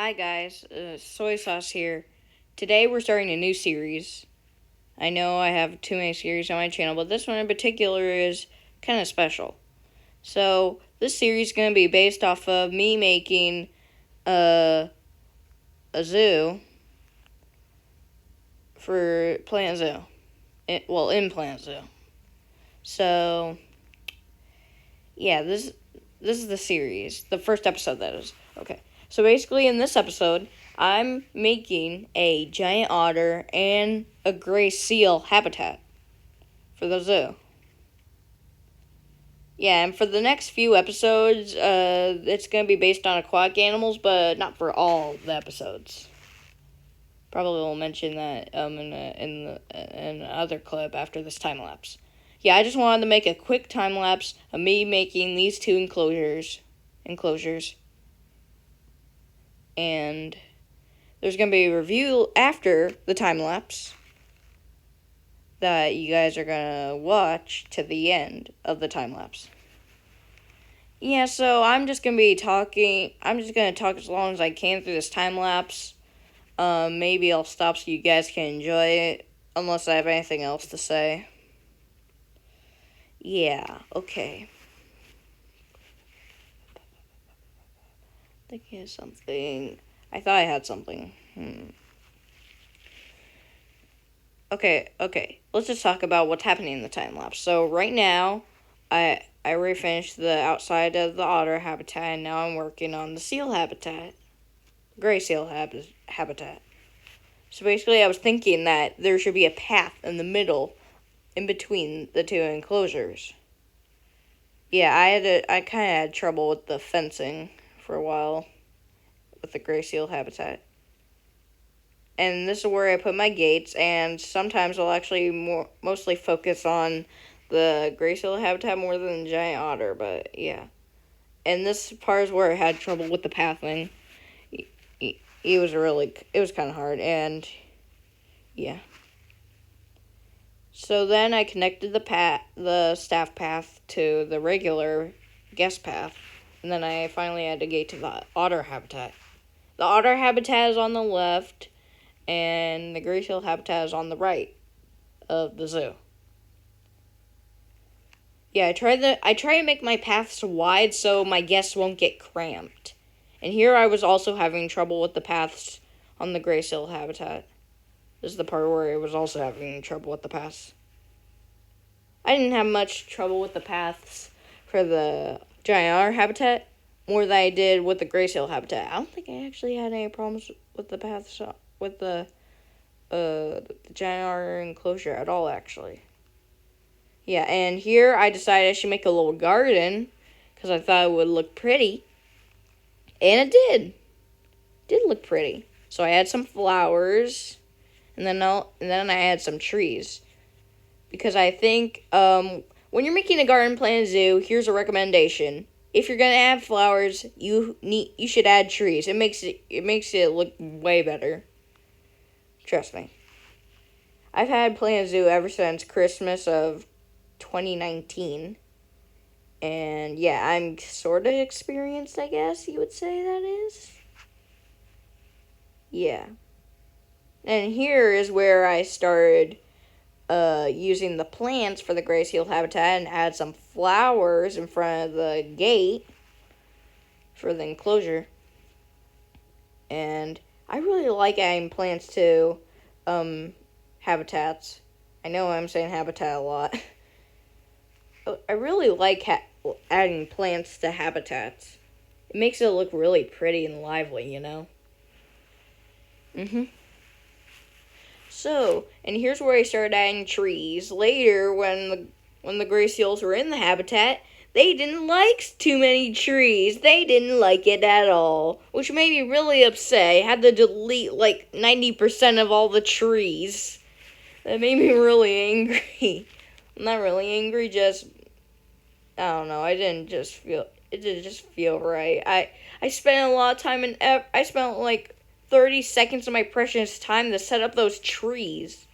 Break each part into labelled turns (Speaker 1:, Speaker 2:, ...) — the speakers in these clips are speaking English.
Speaker 1: Hi guys, Soy Sauce here. Today we're starting a new series. I know I have too many series on my channel, but this one in particular is kind of special. So this series is going to be based off of me making a zoo for Planet Zoo. In Planet Zoo. So yeah, this is the series, the first episode that is. Okay. So basically in this episode, I'm making a giant otter and a gray seal habitat for the zoo. Yeah, and for the next few episodes, it's going to be based on aquatic animals, but not for all the episodes. Probably will mention that in another clip after this time lapse. Yeah, I just wanted to make a quick time lapse of me making these two enclosures. And there's going to be a review after the time lapse that you guys are going to watch to the end of the time lapse. Yeah, so I'm just going to talk as long as I can through this time lapse. Maybe I'll stop so you guys can enjoy it, unless I have anything else to say. Yeah, okay. Thinking of something. I thought I had something. Okay. Let's just talk about what's happening in the time lapse. So right now, I already finished the outside of the otter habitat, and now I'm working on the seal habitat, gray seal habitat. So basically, I was thinking that there should be a path in the middle, in between the two enclosures. Yeah, I kind of had trouble with the fencing for a while with the gray seal habitat. And this is where I put my gates, and sometimes I'll actually mostly focus on the gray seal habitat more than the giant otter, but yeah. And this part is where I had trouble with the pathing. It was kind of hard, and yeah. So then I connected the staff path to the regular guest path, and then I finally had a gate to the otter habitat. The otter habitat is on the left, and the gray seal habitat is on the right of the zoo. Yeah, I try to make my paths wide so my guests won't get cramped. And here I was also having trouble with the paths on the gray seal habitat. This is the part where I was also having trouble with the paths. I didn't have much trouble with the paths for the giant otter habitat, more than I did with the gray seal habitat. I don't think I actually had any problems with the paths with the giant otter enclosure at all, actually. Yeah, and here I decided I should make a little garden because I thought it would look pretty. And it did. It did look pretty. So I had some flowers, and then I had some trees. Because I think when you're making a garden Planet Zoo, here's a recommendation. If you're gonna add flowers, you should add trees. It makes it look way better. Trust me. I've had Planet Zoo ever since Christmas of 2019. And yeah, I'm sort of experienced, I guess you would say that is. Yeah. And here is where I started using the plants for the gray seal habitat and add some flowers in front of the gate for the enclosure. And I really like adding plants to habitats. I know I'm saying habitat a lot. I really like adding plants to habitats. It makes it look really pretty and lively, you know? So, and here's where I started adding trees. Later, when the gray seals were in the habitat, they didn't like too many trees. They didn't like it at all, which made me really upset. I had to delete like 90% of all the trees. That made me really angry. I'm not really angry, just I don't know. It didn't just feel right. I spent a lot of time I spent like 30 seconds of my precious time to set up those trees.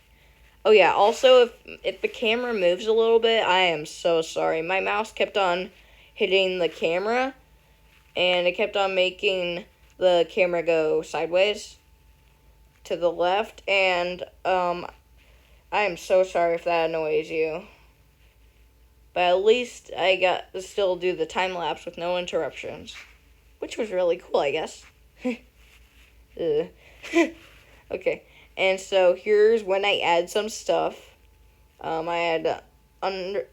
Speaker 1: Oh yeah, also if the camera moves a little bit, I am so sorry. My mouse kept on hitting the camera, and it kept on making the camera go sideways to the left, and I am so sorry if that annoys you. But at least I got to still do the time lapse with no interruptions, which was really cool, I guess. Okay, and so here's when I add some stuff. I had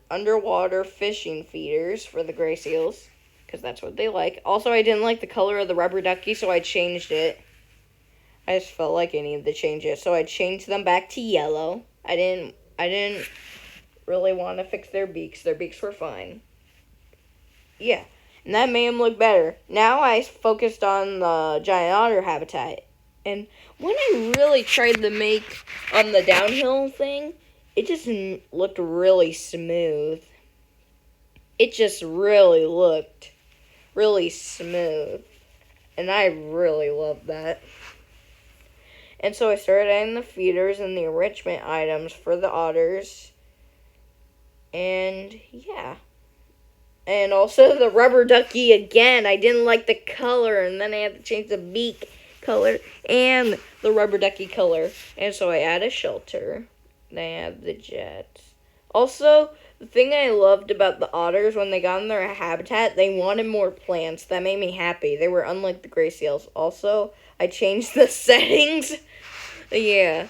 Speaker 1: underwater fishing feeders for the gray seals, because that's what they like. Also, I didn't like the color of the rubber ducky, so I changed it. I just felt like I needed to change it, so I changed them back to yellow. I didn't really want to fix their beaks. Their beaks were fine. Yeah, and that made them look better. Now I focused on the giant otter habitat. And when I really tried to make the downhill thing, it just looked really smooth. It just really looked really smooth. And I really loved that. And so I started adding the feeders and the enrichment items for the otters. And yeah. And also the rubber ducky again. I didn't like the color, and then I had to change the beak color and the rubber ducky color. And so I added a shelter. Then I added the jets. Also, the thing I loved about the otters when they got in their habitat, they wanted more plants. That made me happy. They were unlike the gray seals. Also, I changed the settings. Yeah.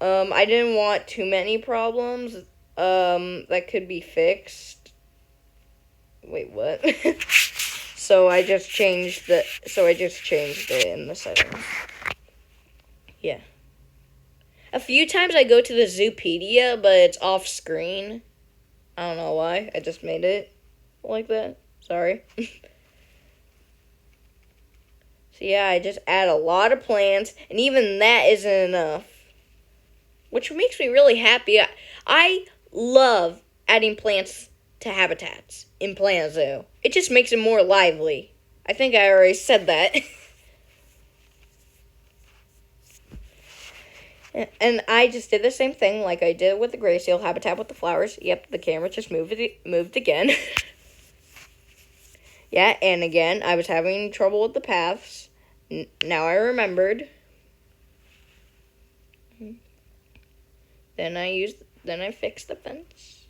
Speaker 1: I didn't want too many problems that could be fixed. Wait, what? So I just changed it in the settings. Yeah. A few times I go to the Zoopedia, but it's off screen. I don't know why. I just made it like that. Sorry. So yeah, I just add a lot of plants, and even that isn't enough. Which makes me really happy. I love adding plants to habitats in Planet Zoo. It just makes it more lively. I think I already said that. And I just did the same thing like I did with the gray seal habitat with the flowers. Yep, the camera just moved again. Yeah, and again, I was having trouble with the paths. Now I remembered. Then I fixed the fence.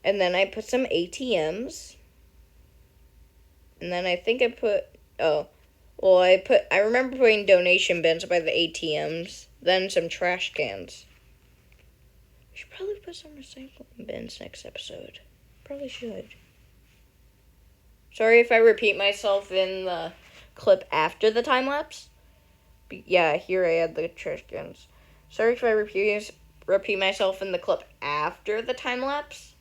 Speaker 1: And then I put some ATMs. And then I think I remember putting donation bins by the ATMs. Then some trash cans. I should probably put some recycling bins next episode. Probably should. Sorry if I repeat myself in the clip after the time lapse. Yeah, here I had the trash cans. Sorry if I repeat myself in the clip after the time lapse.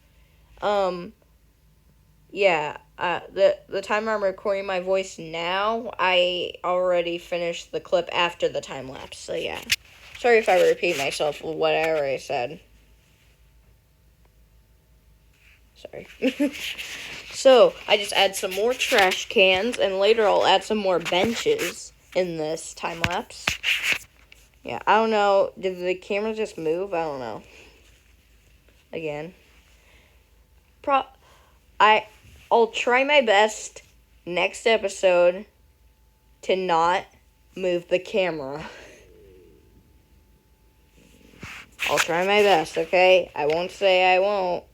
Speaker 1: Yeah, the time I'm recording my voice now, I already finished the clip after the time lapse. So yeah, sorry if I repeat myself with what I already said. Sorry. So, I just add some more trash cans, and later I'll add some more benches in this time-lapse. Yeah, I don't know. Did the camera just move? I don't know. Again. I'll try my best next episode to not move the camera. I'll try my best, okay? I won't say I won't.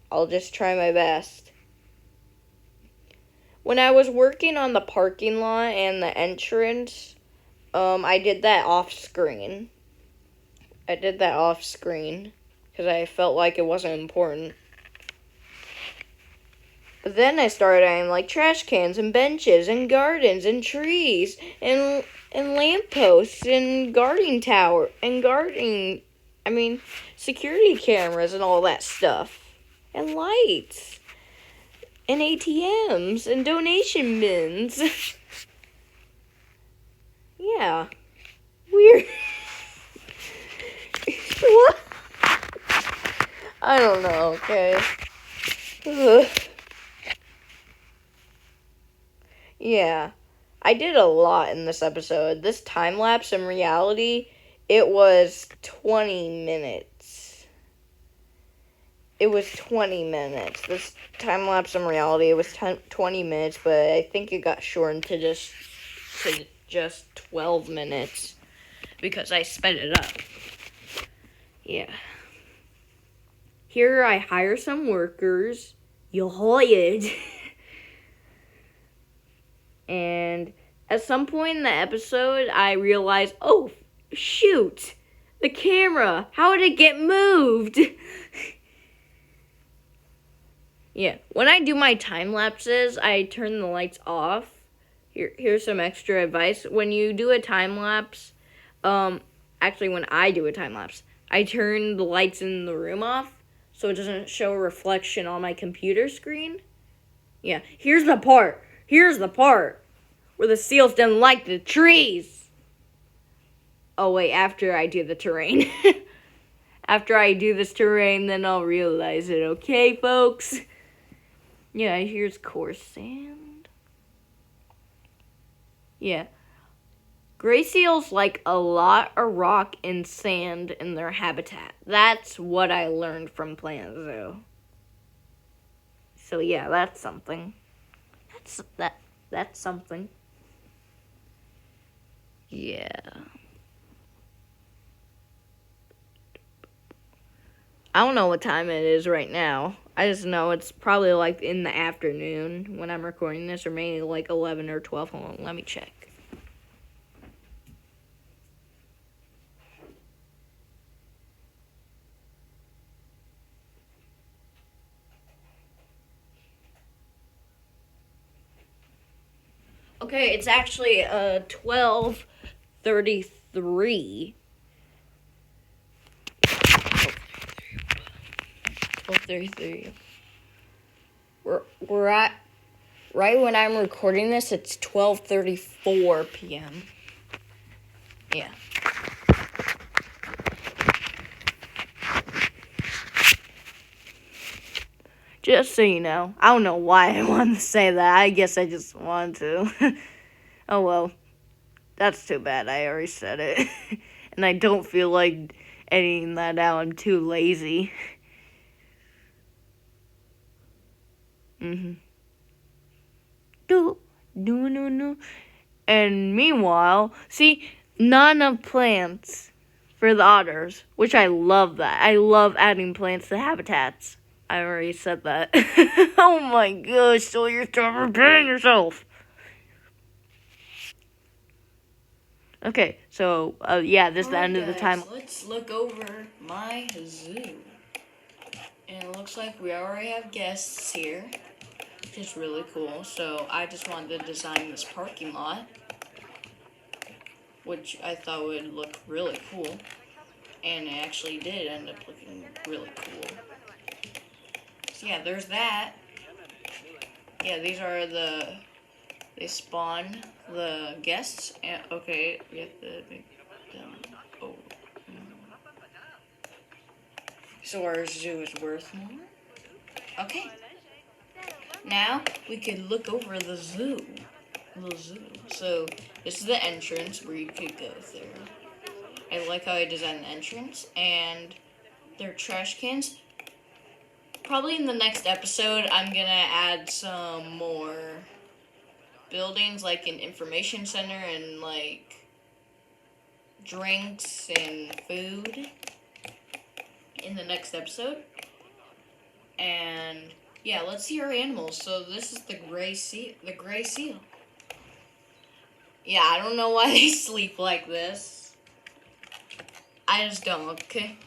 Speaker 1: I'll just try my best. When I was working on the parking lot and the entrance, I did that off screen. Because I felt like it wasn't important. But then I started adding like trash cans and benches and gardens and trees and lampposts and security cameras and all that stuff. And lights. And ATMs and donation bins. Yeah. Weird. What? I don't know, okay. Ugh. Yeah. I did a lot in this episode. This time lapse in reality, it was 20 minutes. it was 20 minutes. This time lapse in reality, it was 20 minutes, but I think it got shortened to just 12 minutes because I sped it up. Yeah. Here I hire some workers. You're hired. And at some point in the episode, I realized, oh, shoot, the camera. How did it get moved? Yeah, when I do my time lapses, I turn the lights off. Here's some extra advice. When you do a time lapse, actually when I do a time lapse, I turn the lights in the room off so it doesn't show a reflection on my computer screen. Yeah, here's the part where the seals didn't like the trees. Oh wait, after I do the terrain. After I do this terrain, then I'll realize it, okay, folks? Yeah, here's coarse sand. Yeah. Gray seals like a lot of rock and sand in their habitat. That's what I learned from Planet Zoo. So yeah, that's something. That's something. Yeah. I don't know what time it is right now. I just know it's probably like in the afternoon when I'm recording this, or maybe like 11 or 12. Hold on, let me check. Okay, it's actually 12:33. 12:33. We're at right when I'm recording this. It's 12:34 p.m. Yeah. Just so you know, I don't know why I wanted to say that. I guess I just wanted to. Oh well, that's too bad. I already said it, and I don't feel like editing that out. I'm too lazy. No. And meanwhile, see, not enough plants for the otters, which I love that. I love adding plants to habitats. I already said that. Oh my gosh, so you're still repeating yourself. Okay, so, yeah, this is the end of the time. Let's look over my zoo. And it looks like we already have guests here, which is really cool. So I just wanted to design this parking lot, which I thought would look really cool. And it actually did end up looking really cool. So yeah, there's that. Yeah, these are they spawn the guests. And okay, we have to make them, oh. So our zoo is worth more? Okay. Now we can look over the zoo. So this is the entrance where you could go through. I like how I designed the entrance, and their trash cans. Probably in the next episode, I'm gonna add some more buildings, like an information center and like drinks and food in the next episode. And yeah, let's see our animals. So this is the gray seal. Yeah, I don't know why they sleep like this. I just don't. Okay.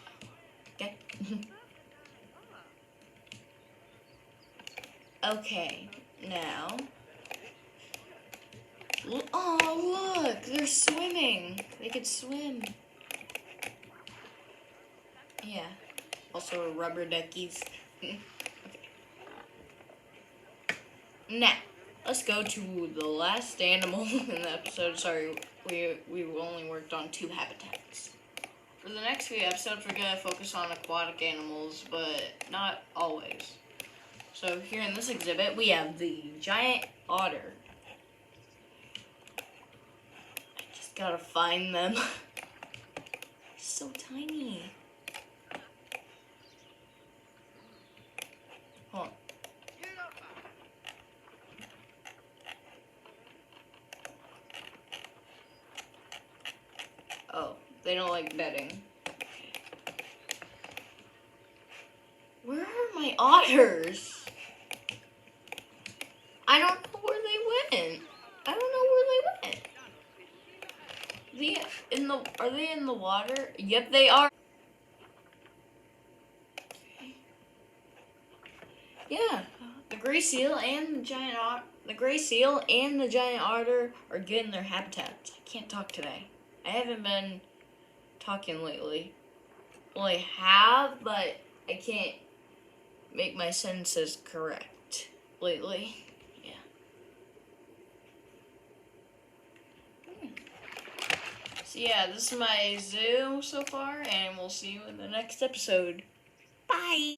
Speaker 1: Okay, now. Oh, look, they're swimming. They could swim. Yeah. Also rubber duckies. Okay. Now, let's go to the last animal in the episode. Sorry, we only worked on 2 habitats. For the next few episodes, we're going to focus on aquatic animals, but not always. So here in this exhibit, we have the giant otter. I just gotta find them. So tiny. They don't like bedding. Where are my otters? I don't know where they went. I don't know where they went. Are they in the water? Yep, they are. Yeah, the gray seal and the giant otter are getting their habitats. I can't talk today. I haven't been talking lately. Well, I have, but I can't make my sentences correct lately. Yeah. So yeah, this is my zoo so far, and we'll see you in the next episode. Bye!